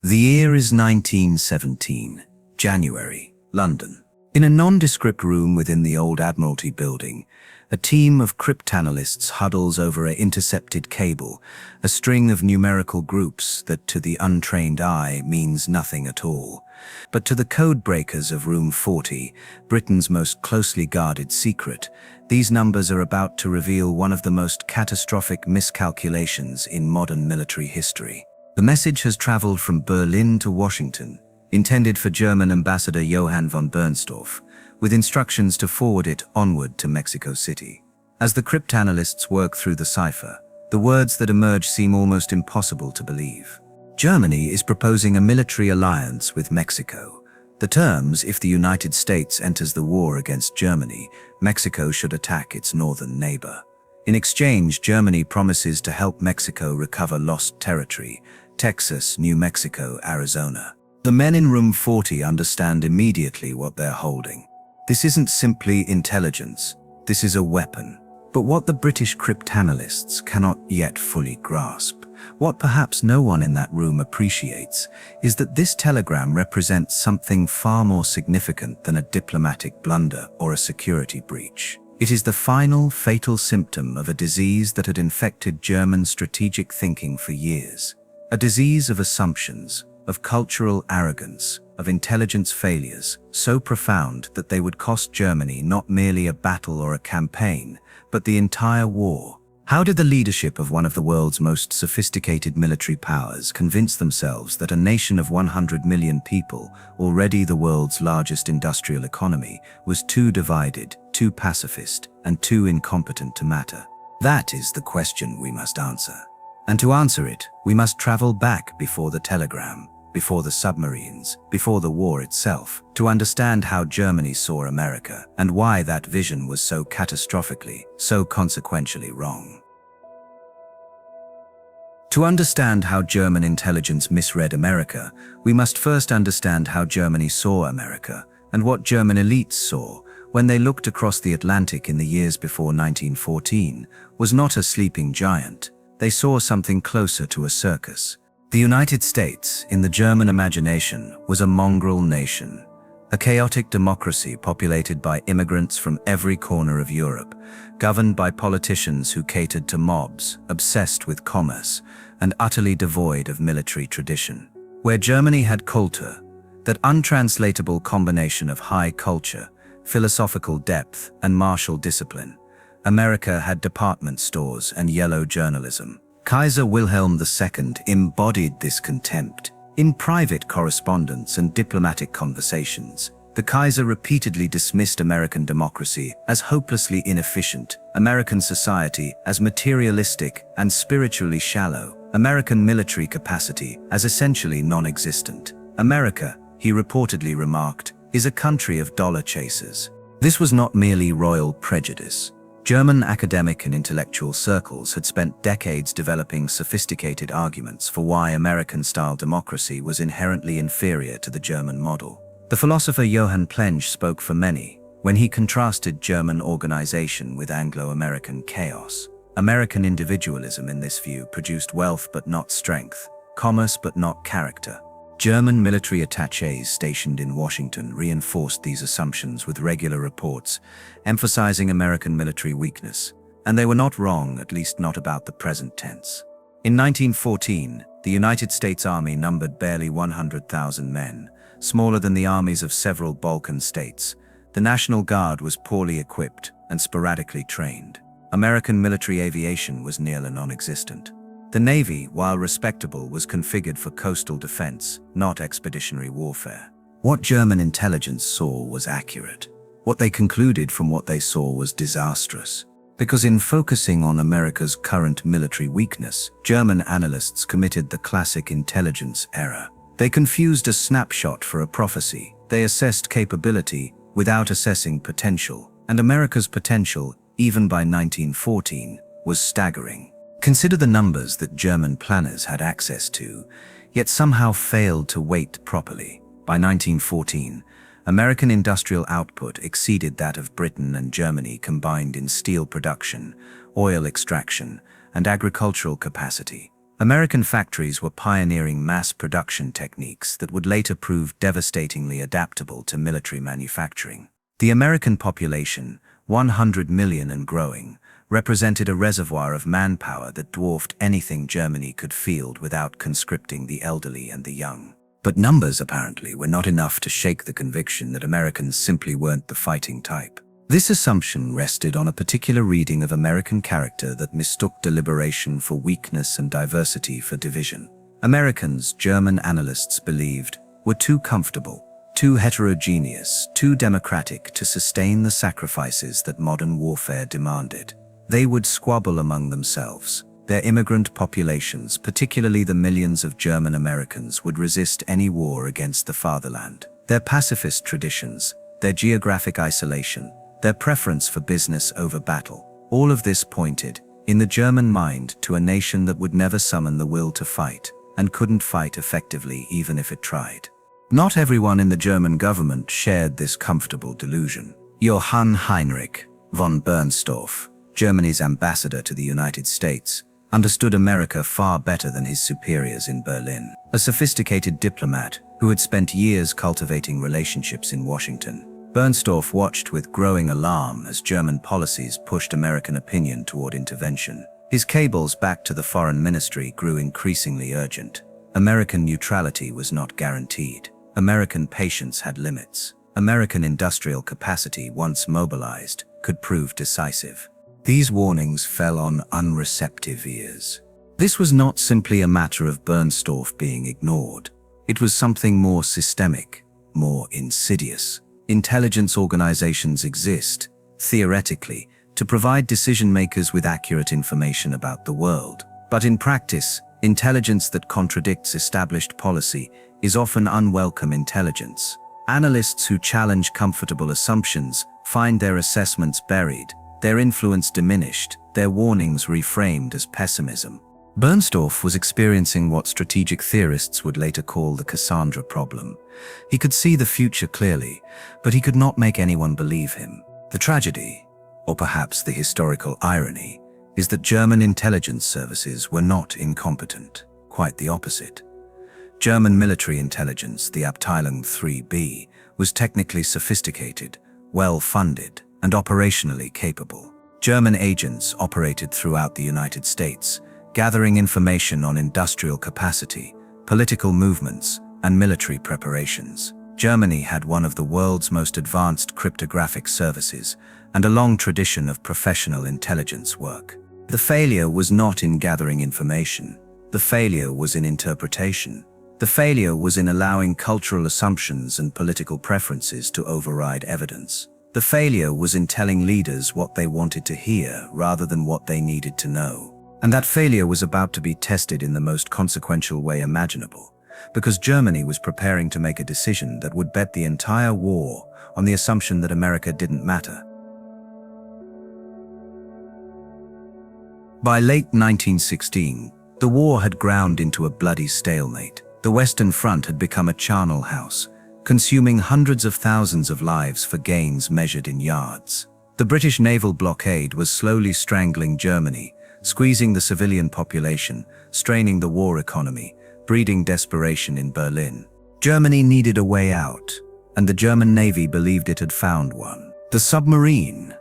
The year is 1917, January, London. In a nondescript room within the old Admiralty building, a team of cryptanalysts huddles over an intercepted cable, a string of numerical groups that to the untrained eye means nothing at all. But to the code breakers of Room 40, Britain's most closely guarded secret, these numbers are about to reveal one of the most catastrophic miscalculations in modern military history. The message has traveled from Berlin to Washington, intended for German Ambassador Johann von Bernstorff, with instructions to forward it onward to Mexico City. As the cryptanalysts work through the cipher, the words that emerge seem almost impossible to believe. Germany is proposing a military alliance with Mexico. The terms: if the United States enters the war against Germany, Mexico should attack its northern neighbor. In exchange, Germany promises to help Mexico recover lost territory: Texas, New Mexico, Arizona. The men in Room 40 understand immediately what they're holding. This isn't simply intelligence, this is a weapon. But what the British cryptanalysts cannot yet fully grasp, what perhaps no one in that room appreciates, is that this telegram represents something far more significant than a diplomatic blunder or a security breach. It is the final, fatal symptom of a disease that had infected German strategic thinking for years. A disease of assumptions, of cultural arrogance, of intelligence failures, so profound that they would cost Germany not merely a battle or a campaign, but the entire war. How did the leadership of one of the world's most sophisticated military powers convince themselves that a nation of 100 million people, already the world's largest industrial economy, was too divided, too pacifist, and too incompetent to matter? That is the question we must answer. And to answer it, we must travel back before the telegram, before the submarines, before the war itself, to understand how Germany saw America and why that vision was so catastrophically, so consequentially wrong. To understand how German intelligence misread America, we must first understand how Germany saw America and what German elites saw when they looked across the Atlantic in the years before 1914 was not a sleeping giant. They saw something closer to a circus. The United States, in the German imagination, was a mongrel nation, a chaotic democracy populated by immigrants from every corner of Europe, governed by politicians who catered to mobs, obsessed with commerce, and utterly devoid of military tradition. Where Germany had Kultur, that untranslatable combination of high culture, philosophical depth, and martial discipline, America had department stores and yellow journalism. Kaiser Wilhelm II embodied this contempt. In private correspondence and diplomatic conversations, the Kaiser repeatedly dismissed American democracy as hopelessly inefficient, American society as materialistic and spiritually shallow, American military capacity as essentially non-existent. America, he reportedly remarked, is a country of dollar chasers. This was not merely royal prejudice. German academic and intellectual circles had spent decades developing sophisticated arguments for why American-style democracy was inherently inferior to the German model. The philosopher Johann Plenge spoke for many when he contrasted German organization with Anglo-American chaos. American individualism in this view produced wealth but not strength, commerce but not character. German military attachés stationed in Washington reinforced these assumptions with regular reports, emphasizing American military weakness. And they were not wrong, at least not about the present tense. In 1914, the United States Army numbered barely 100,000 men, smaller than the armies of several Balkan states. The National Guard was poorly equipped and sporadically trained. American military aviation was nearly non-existent. The Navy, while respectable, was configured for coastal defense, not expeditionary warfare. What German intelligence saw was accurate. What they concluded from what they saw was disastrous. Because in focusing on America's current military weakness, German analysts committed the classic intelligence error. They confused a snapshot for a prophecy. They assessed capability without assessing potential. And America's potential, even by 1914, was staggering. Consider the numbers that German planners had access to, yet somehow failed to weight properly. By 1914, American industrial output exceeded that of Britain and Germany combined in steel production, oil extraction, and agricultural capacity. American factories were pioneering mass production techniques that would later prove devastatingly adaptable to military manufacturing. The American population, 100 million and growing, represented a reservoir of manpower that dwarfed anything Germany could field without conscripting the elderly and the young. But numbers, apparently, were not enough to shake the conviction that Americans simply weren't the fighting type. This assumption rested on a particular reading of American character that mistook deliberation for weakness and diversity for division. Americans, German analysts believed, were too comfortable, too heterogeneous, too democratic to sustain the sacrifices that modern warfare demanded. They would squabble among themselves. Their immigrant populations, particularly the millions of German Americans, would resist any war against the fatherland. Their pacifist traditions, their geographic isolation, their preference for business over battle, all of this pointed, in the German mind, to a nation that would never summon the will to fight, and couldn't fight effectively even if it tried. Not everyone in the German government shared this comfortable delusion. Johann Heinrich von Bernstorff, Germany's ambassador to the United States, understood America far better than his superiors in Berlin. A sophisticated diplomat who had spent years cultivating relationships in Washington, Bernstorff watched with growing alarm as German policies pushed American opinion toward intervention. His cables back to the foreign ministry grew increasingly urgent. American neutrality was not guaranteed. American patience had limits. American industrial capacity, once mobilized, could prove decisive. These warnings fell on unreceptive ears. This was not simply a matter of Bernstorff being ignored. It was something more systemic, more insidious. Intelligence organizations exist, theoretically, to provide decision-makers with accurate information about the world. But in practice, intelligence that contradicts established policy is often unwelcome intelligence. Analysts who challenge comfortable assumptions find their assessments buried, their influence diminished, their warnings reframed as pessimism. Bernstorff was experiencing what strategic theorists would later call the Cassandra problem. He could see the future clearly, but he could not make anyone believe him. The tragedy, or perhaps the historical irony, is that German intelligence services were not incompetent. Quite the opposite. German military intelligence, the Abteilung 3B, was technically sophisticated, well-funded, and operationally capable. German agents operated throughout the United States, gathering information on industrial capacity, political movements, and military preparations. Germany had one of the world's most advanced cryptographic services and a long tradition of professional intelligence work. The failure was not in gathering information. The failure was in interpretation. The failure was in allowing cultural assumptions and political preferences to override evidence. The failure was in telling leaders what they wanted to hear rather than what they needed to know. And that failure was about to be tested in the most consequential way imaginable, because Germany was preparing to make a decision that would bet the entire war on the assumption that America didn't matter. By late 1916, the war had ground into a bloody stalemate. The Western Front had become a charnel house, consuming hundreds of thousands of lives for gains measured in yards. The British naval blockade was slowly strangling Germany, squeezing the civilian population, straining the war economy, breeding desperation in Berlin. Germany needed a way out, and the German Navy believed it had found one. The submarine,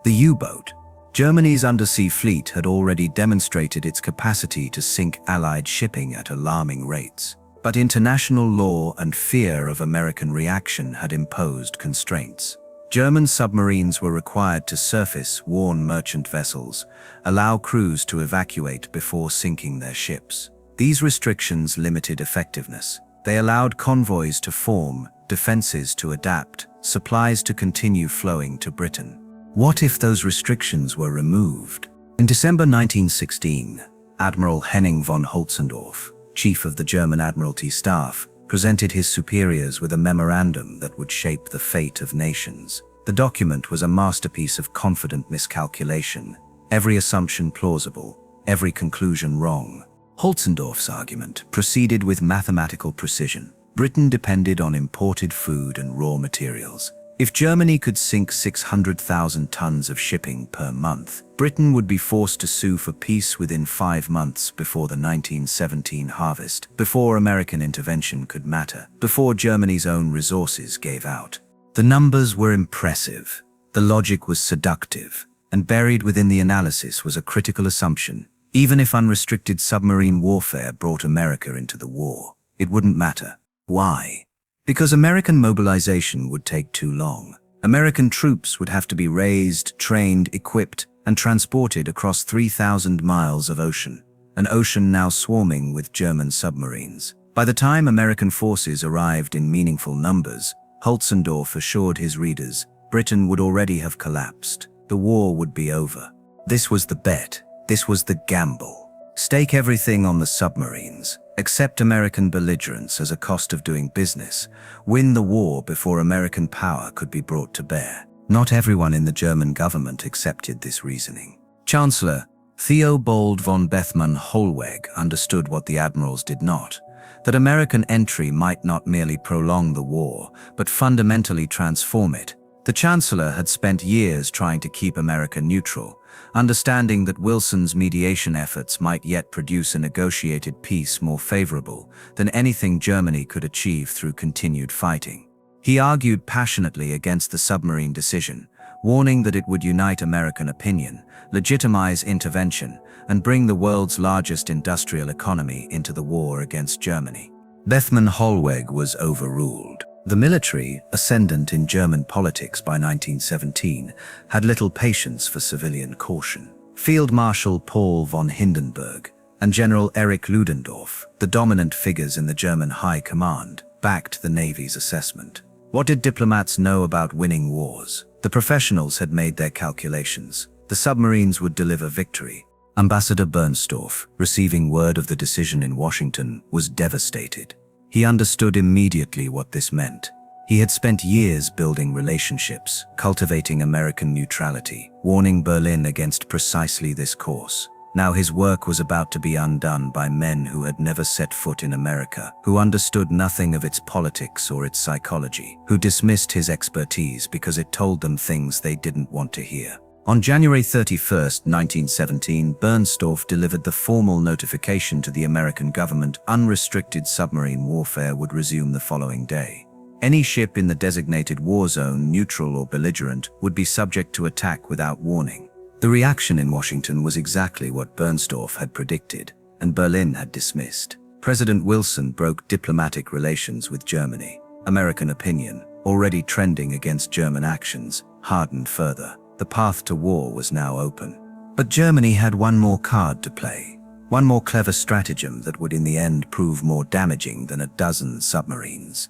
the U-boat. Germany's undersea fleet had already demonstrated its capacity to sink Allied shipping at alarming rates. But international law and fear of American reaction had imposed constraints. German submarines were required to surface warn merchant vessels, allow crews to evacuate before sinking their ships. These restrictions limited effectiveness. They allowed convoys to form, defenses to adapt, supplies to continue flowing to Britain. What if those restrictions were removed? In December 1916, Admiral Henning von Holzendorf, chief of the German Admiralty Staff, presented his superiors with a memorandum that would shape the fate of nations. The document was a masterpiece of confident miscalculation, every assumption plausible, every conclusion wrong. Holzendorf's argument proceeded with mathematical precision. Britain depended on imported food and raw materials. If Germany could sink 600,000 tons of shipping per month, Britain would be forced to sue for peace within 5 months before the 1917 harvest, before American intervention could matter, before Germany's own resources gave out. The numbers were impressive, the logic was seductive, and buried within the analysis was a critical assumption. Even if unrestricted submarine warfare brought America into the war, it wouldn't matter. Why? Because American mobilization would take too long. American troops would have to be raised, trained, equipped, and transported across 3,000 miles of ocean, an ocean now swarming with German submarines. By the time American forces arrived in meaningful numbers, Holzendorf assured his readers, Britain would already have collapsed. The war would be over. This was the bet. This was the gamble. Stake everything on the submarines. Accept American belligerence as a cost of doing business. Win the war before American power could be brought to bear. Not everyone in the German government accepted this reasoning. Chancellor Theobald von Bethmann-Hollweg understood what the admirals did not, that American entry might not merely prolong the war, but fundamentally transform it. The Chancellor had spent years trying to keep America neutral, understanding that Wilson's mediation efforts might yet produce a negotiated peace more favorable than anything Germany could achieve through continued fighting. He argued passionately against the submarine decision, warning that it would unite American opinion, legitimize intervention, and bring the world's largest industrial economy into the war against Germany. Bethmann-Hollweg was overruled. The military, ascendant in German politics by 1917, had little patience for civilian caution. Field Marshal Paul von Hindenburg and General Erich Ludendorff, the dominant figures in the German High Command, backed the Navy's assessment. What did diplomats know about winning wars? The professionals had made their calculations. The submarines would deliver victory. Ambassador Bernstorff, receiving word of the decision in Washington, was devastated. He understood immediately what this meant. He had spent years building relationships, cultivating American neutrality, warning Berlin against precisely this course. Now his work was about to be undone by men who had never set foot in America, who understood nothing of its politics or its psychology, who dismissed his expertise because it told them things they didn't want to hear. On January 31, 1917, Bernstorff delivered the formal notification to the American government unrestricted submarine warfare would resume the following day. Any ship in the designated war zone, neutral or belligerent, would be subject to attack without warning. The reaction in Washington was exactly what Bernstorff had predicted, and Berlin had dismissed. President Wilson broke diplomatic relations with Germany. American opinion, already trending against German actions, hardened further. The path to war was now open. But Germany had one more card to play, one more clever stratagem that would in the end prove more damaging than a dozen submarines.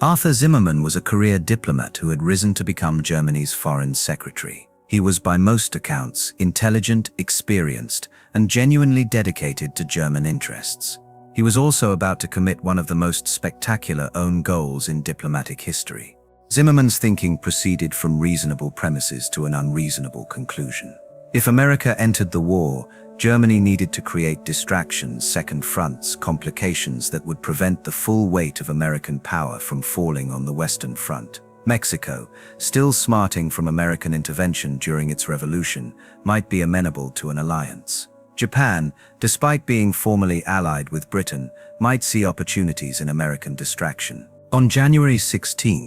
Arthur Zimmermann was a career diplomat who had risen to become Germany's foreign secretary. He was by most accounts intelligent, experienced, and genuinely dedicated to German interests. He was also about to commit one of the most spectacular own goals in diplomatic history. Zimmermann's thinking proceeded from reasonable premises to an unreasonable conclusion. If America entered the war, Germany needed to create distractions, second fronts, complications that would prevent the full weight of American power from falling on the Western Front. Mexico, still smarting from American intervention during its revolution, might be amenable to an alliance. Japan, despite being formally allied with Britain, might see opportunities in American distraction. On January 16,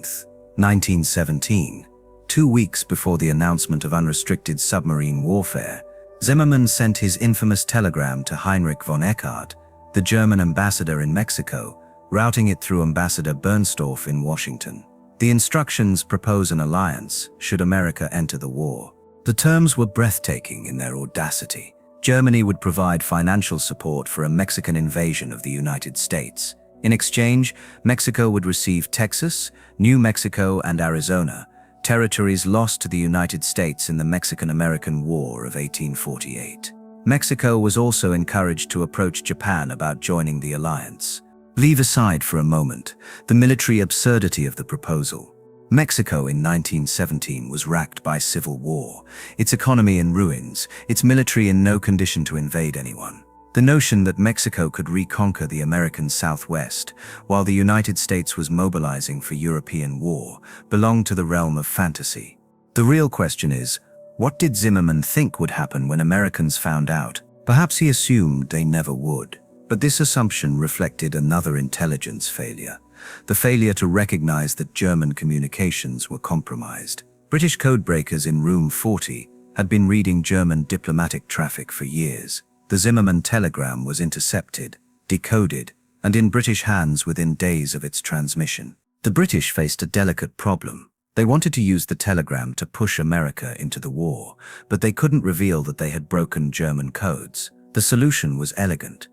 1917, 2 weeks before the announcement of unrestricted submarine warfare, Zimmermann sent his infamous telegram to Heinrich von Eckart, the German ambassador in Mexico, routing it through Ambassador Bernstorff in Washington. The instructions propose an alliance should America enter the war. The terms were breathtaking in their audacity. Germany would provide financial support for a Mexican invasion of the United States. In exchange, Mexico would receive Texas, New Mexico, and Arizona, territories lost to the United States in the Mexican-American War of 1848. Mexico was also encouraged to approach Japan about joining the alliance. Leave aside for a moment the military absurdity of the proposal. Mexico in 1917 was racked by civil war, its economy in ruins, its military in no condition to invade anyone. The notion that Mexico could reconquer the American Southwest while the United States was mobilizing for European war belonged to the realm of fantasy. The real question is, what did Zimmermann think would happen when Americans found out? Perhaps he assumed they never would. But this assumption reflected another intelligence failure, the failure to recognize that German communications were compromised. British codebreakers in Room 40 had been reading German diplomatic traffic for years. The Zimmermann telegram was intercepted, decoded, and in British hands within days of its transmission. The British faced a delicate problem. They wanted to use the telegram to push America into the war, but they couldn't reveal that they had broken German codes. The solution was elegant.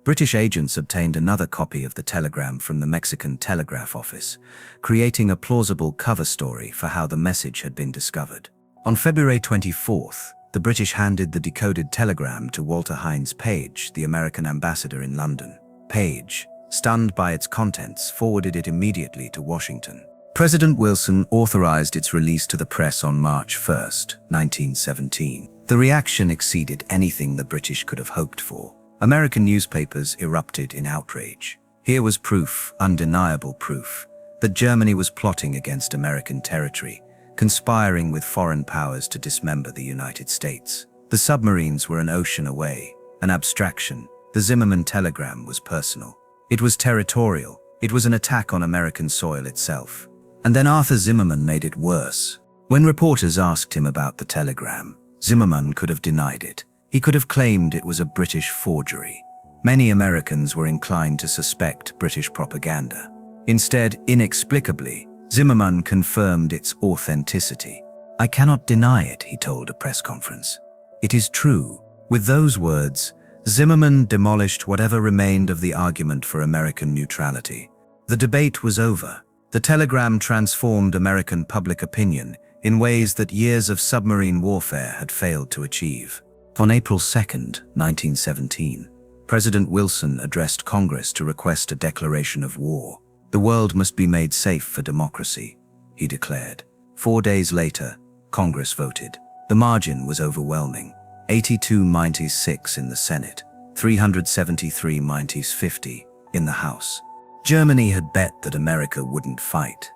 British agents obtained another copy of the telegram from the Mexican Telegraph Office, creating a plausible cover story for how the message had been discovered. On February 24th, the British handed the decoded telegram to Walter Hines Page, the American ambassador in London. Page, stunned by its contents, forwarded it immediately to Washington. President Wilson authorized its release to the press on March 1st, 1917. The reaction exceeded anything the British could have hoped for. American newspapers erupted in outrage. Here was proof, undeniable proof, that Germany was plotting against American territory, conspiring with foreign powers to dismember the United States. The submarines were an ocean away, an abstraction. The Zimmermann telegram was personal. It was territorial. It was an attack on American soil itself. And then Arthur Zimmermann made it worse. When reporters asked him about the telegram, Zimmermann could have denied it. He could have claimed it was a British forgery. Many Americans were inclined to suspect British propaganda. Instead, inexplicably, Zimmermann confirmed its authenticity. "I cannot deny it," he told a press conference. "It is true." With those words, Zimmermann demolished whatever remained of the argument for American neutrality. The debate was over. The telegram transformed American public opinion in ways that years of submarine warfare had failed to achieve. On April 2nd, 1917, President Wilson addressed Congress to request a declaration of war. "The world must be made safe for democracy," he declared. 4 days later, Congress voted. The margin was overwhelming. 82-96 in the Senate, 373-50 in the House. Germany had bet that America wouldn't fight.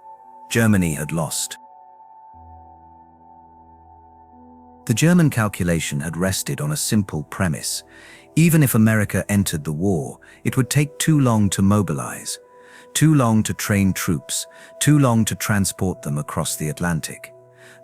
Germany had lost. The German calculation had rested on a simple premise. Even if America entered the war, it would take too long to mobilize, too long to train troops, too long to transport them across the Atlantic.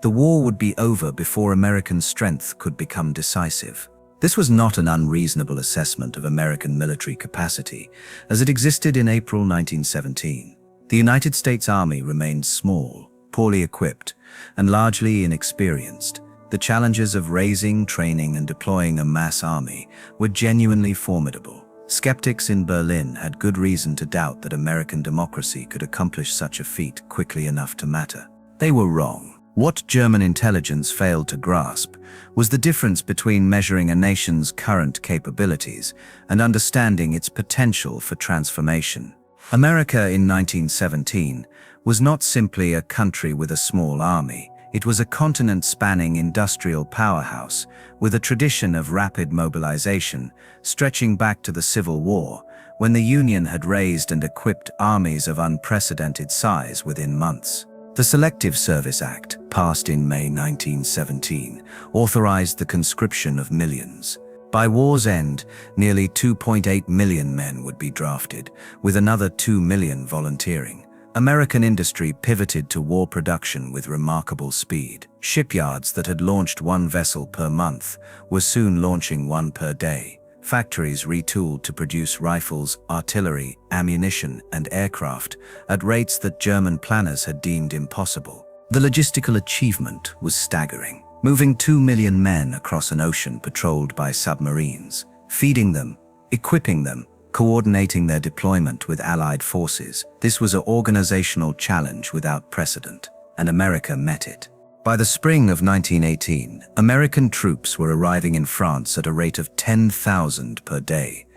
The war would be over before American strength could become decisive. This was not an unreasonable assessment of American military capacity, as it existed in April 1917. The United States Army remained small, poorly equipped, and largely inexperienced. The challenges of raising, training, and deploying a mass army were genuinely formidable. Skeptics in Berlin had good reason to doubt that American democracy could accomplish such a feat quickly enough to matter. They were wrong. What German intelligence failed to grasp was the difference between measuring a nation's current capabilities and understanding its potential for transformation. America in 1917 was not simply a country with a small army. It was a continent-spanning industrial powerhouse with a tradition of rapid mobilization stretching back to the Civil War, when the Union had raised and equipped armies of unprecedented size within months. The Selective Service Act, passed in May 1917, authorized the conscription of millions. By war's end, nearly 2.8 million men would be drafted, with another 2 million volunteering. American industry pivoted to war production with remarkable speed. Shipyards that had launched one vessel per month were soon launching one per day. Factories retooled to produce rifles, artillery, ammunition, and aircraft at rates that German planners had deemed impossible. The logistical achievement was staggering. Moving 2 million men across an ocean patrolled by submarines, feeding them, equipping them, coordinating their deployment with Allied forces. This was an organizational challenge without precedent, and America met it. By the spring of 1918, American troops were arriving in France at a rate of 10,000 per day.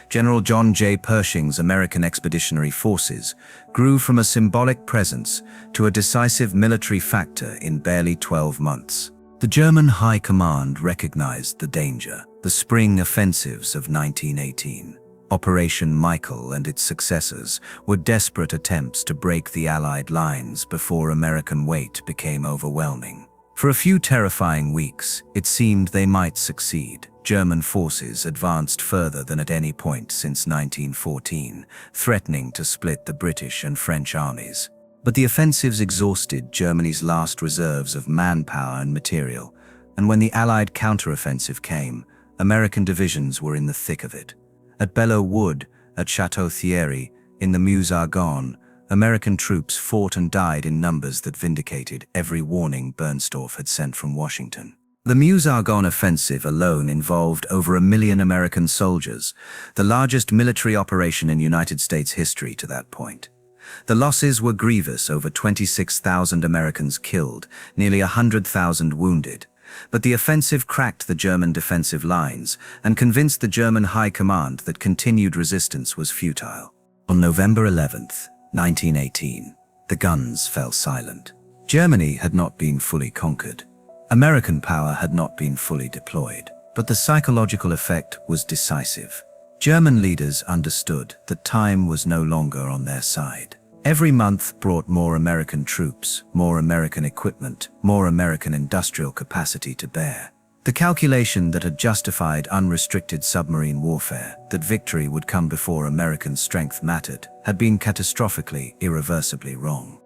General John J. Pershing's American Expeditionary Forces grew from a symbolic presence to a decisive military factor in barely 12 months. The German High Command recognized the danger. The spring offensives of 1918. Operation Michael and its successors were desperate attempts to break the Allied lines before American weight became overwhelming. For a few terrifying weeks, it seemed they might succeed. German forces advanced further than at any point since 1914, threatening to split the British and French armies. But the offensives exhausted Germany's last reserves of manpower and material, and when the Allied counteroffensive came, American divisions were in the thick of it. At Belleau Wood, at Château Thierry, in the Meuse-Argonne, American troops fought and died in numbers that vindicated every warning Bernstorff had sent from Washington. The Meuse-Argonne offensive alone involved over 1 million American soldiers, the largest military operation in United States history to that point. The losses were grievous: over 26,000 Americans killed, nearly 100,000 wounded. But the offensive cracked the German defensive lines and convinced the German high command that continued resistance was futile. On November 11th, 1918, the guns fell silent. Germany had not been fully conquered. American power had not been fully deployed. But the psychological effect was decisive. German leaders understood that time was no longer on their side. Every month brought more American troops, more American equipment, more American industrial capacity to bear. The calculation that had justified unrestricted submarine warfare, that victory would come before American strength mattered, had been catastrophically, irreversibly wrong.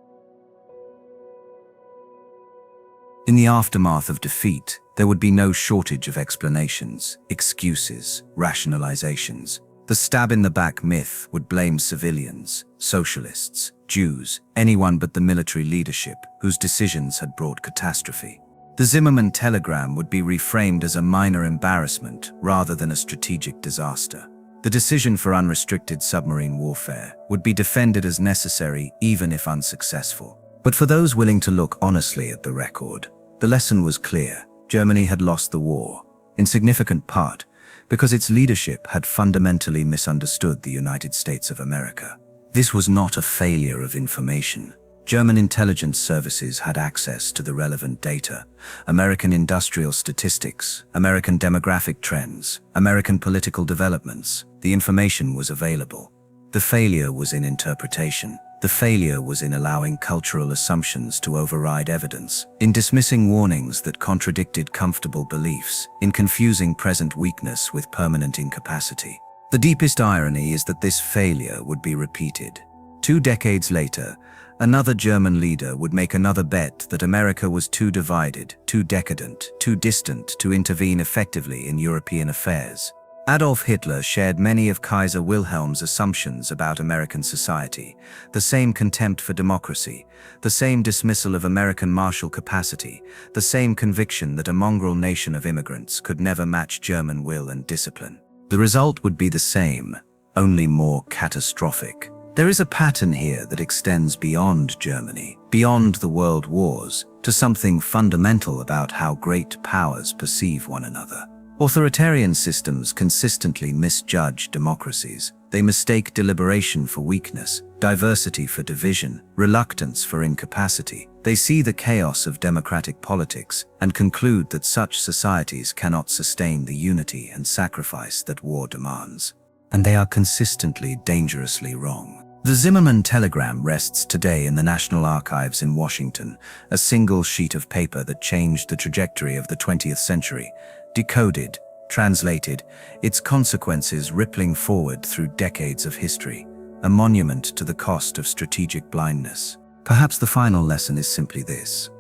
In the aftermath of defeat, there would be no shortage of explanations, excuses, rationalizations. The stab-in-the-back myth would blame civilians, socialists, Jews, anyone but the military leadership whose decisions had brought catastrophe. The Zimmermann telegram would be reframed as a minor embarrassment rather than a strategic disaster. The decision for unrestricted submarine warfare would be defended as necessary even if unsuccessful. But for those willing to look honestly at the record, the lesson was clear. Germany had lost the war, in significant part because its leadership had fundamentally misunderstood the United States of America. This was not a failure of information. German intelligence services had access to the relevant data, American industrial statistics, American demographic trends, American political developments. The information was available. The failure was in interpretation. The failure was in allowing cultural assumptions to override evidence, in dismissing warnings that contradicted comfortable beliefs, in confusing present weakness with permanent incapacity. The deepest irony is that this failure would be repeated. 2 decades later, another German leader would make another bet that America was too divided, too decadent, too distant to intervene effectively in European affairs. Adolf Hitler shared many of Kaiser Wilhelm's assumptions about American society: the same contempt for democracy, the same dismissal of American martial capacity, the same conviction that a mongrel nation of immigrants could never match German will and discipline. The result would be the same, only more catastrophic. There is a pattern here that extends beyond Germany, beyond the world wars, to something fundamental about how great powers perceive one another. Authoritarian systems consistently misjudge democracies. They mistake deliberation for weakness, diversity for division, reluctance for incapacity. They see the chaos of democratic politics and conclude that such societies cannot sustain the unity and sacrifice that war demands. And they are consistently dangerously wrong. The Zimmermann telegram rests today in the National Archives in Washington, a single sheet of paper that changed the trajectory of the 20th century. Decoded, translated, its consequences rippling forward through decades of history, a monument to the cost of strategic blindness. Perhaps the final lesson is simply this: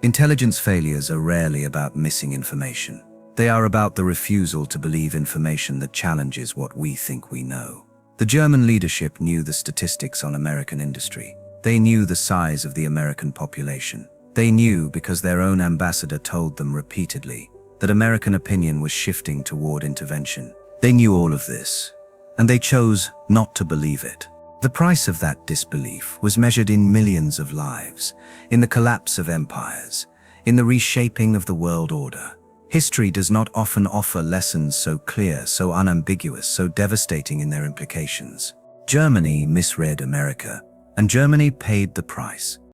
intelligence failures are rarely about missing information. They are about the refusal to believe information that challenges what we think we know. The German leadership knew the statistics on American industry. They knew the size of the American population. They knew, because their own ambassador told them repeatedly, that American opinion was shifting toward intervention. They knew all of this, and they chose not to believe it. The price of that disbelief was measured in millions of lives, in the collapse of empires, in the reshaping of the world order. History does not often offer lessons so clear, so unambiguous, so devastating in their implications. Germany misread America, and Germany paid the price.